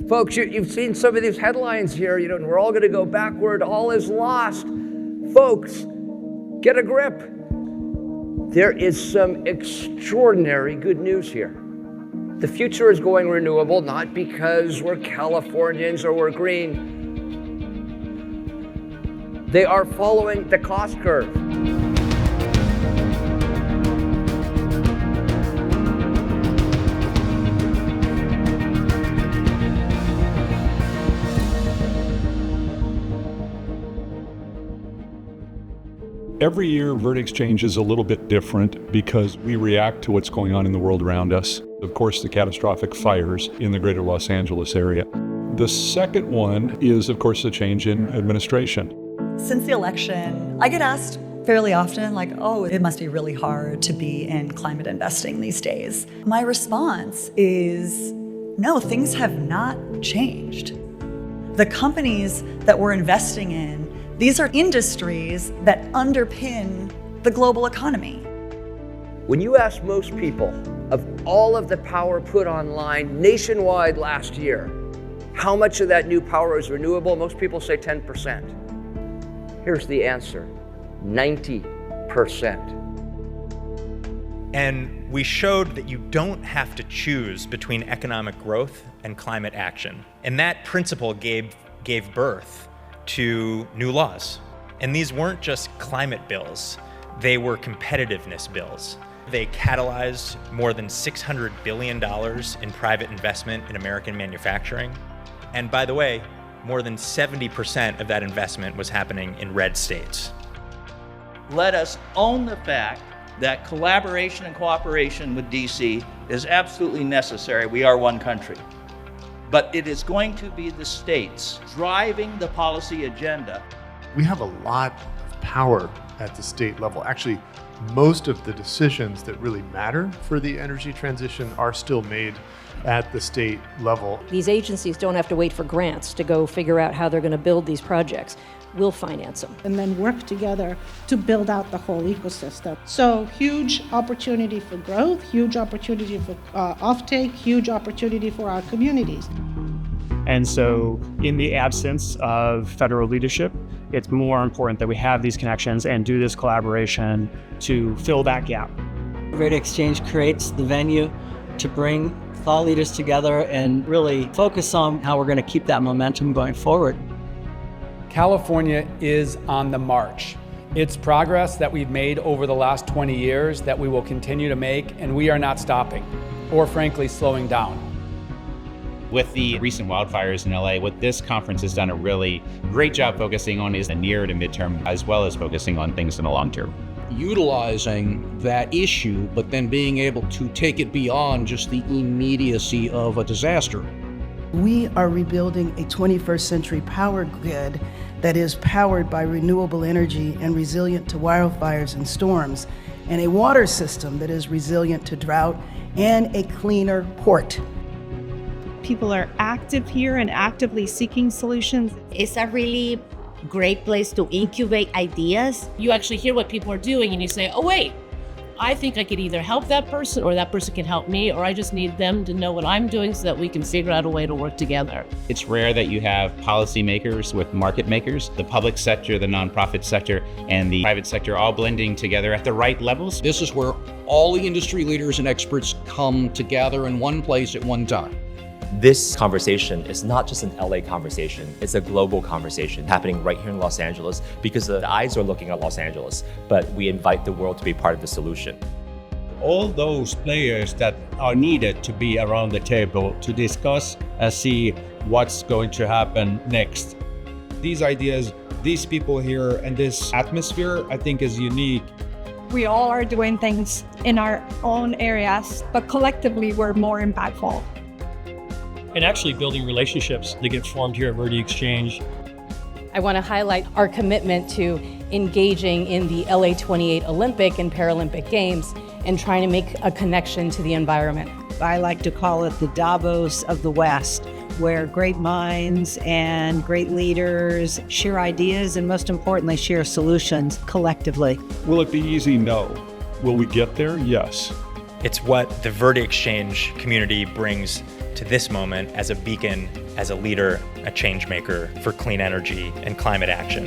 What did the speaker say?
Folks, you've seen some of these headlines here, and we're all going to go backward. All is lost. Folks, get a grip. There is some extraordinary good news here. The future is going renewable, not because we're Californians or we're green. They are following the cost curve. Every year, VerdeXchange is a little bit different because we react to what's going on in the world around us. Of course, the catastrophic fires in the greater Los Angeles area. The second one is, of course, the change in administration. Since the election, I get asked fairly often, like, oh, it must be really hard to be in climate investing these days. My response is, no, things have not changed. The companies that we're investing in, these are industries that underpin the global economy. When you ask most people of all of the power put online nationwide last year, how much of that new power is renewable, most people say 10%. Here's the answer, 90%. And we showed that you don't have to choose between economic growth and climate action. And that principle gave birth to new laws. And these weren't just climate bills, they were competitiveness bills. They catalyzed more than $600 billion in private investment in American manufacturing. And by the way, more than 70% of that investment was happening in red states. Let us own the fact that collaboration and cooperation with DC is absolutely necessary. We are one country. But it is going to be the states driving the policy agenda. We have a lot of power at the state level. Actually, most of the decisions that really matter for the energy transition are still made at the state level. These agencies don't have to wait for grants to go figure out how they're going to build these projects. We'll finance them. And then work together to build out the whole ecosystem. So huge opportunity for growth, huge opportunity for offtake, huge opportunity for our communities. And so in the absence of federal leadership, it's more important that we have these connections and do this collaboration to fill that gap. VerdeXchange creates the venue to bring thought leaders together and really focus on how we're going to keep that momentum going forward. California is on the march. It's progress that we've made over the last 20 years that we will continue to make, and we are not stopping, or frankly, slowing down. With the recent wildfires in LA, what this conference has done a really great job focusing on is the near to midterm, as well as focusing on things in the long term. Utilizing that issue, but then being able to take it beyond just the immediacy of a disaster. We are rebuilding a 21st century power grid that is powered by renewable energy and resilient to wildfires and storms, and a water system that is resilient to drought, and a cleaner port. People are active here and actively seeking solutions. It's a really great place to incubate ideas. You actually hear what people are doing and you say, oh wait, I think I could either help that person or that person can help me, or I just need them to know what I'm doing so that we can figure out a way to work together. It's rare that you have policymakers with market makers, the public sector, the nonprofit sector, and the private sector all blending together at the right levels. This is where all the industry leaders and experts come together in one place at one time. This conversation is not just an LA conversation, it's a global conversation happening right here in Los Angeles because the eyes are looking at Los Angeles, but we invite the world to be part of the solution. All those players that are needed to be around the table to discuss and see what's going to happen next. These ideas, these people here, and this atmosphere, I think is unique. We all are doing things in our own areas, but collectively we're more impactful. And actually building relationships that get formed here at VerdeXchange. I want to highlight our commitment to engaging in the LA 28 Olympic and Paralympic Games and trying to make a connection to the environment. I like to call it the Davos of the West, where great minds and great leaders share ideas and most importantly, share solutions collectively. Will it be easy? No. Will we get there? Yes. It's what the VerdeXchange community brings to this moment as a beacon, as a leader, a change maker for clean energy and climate action.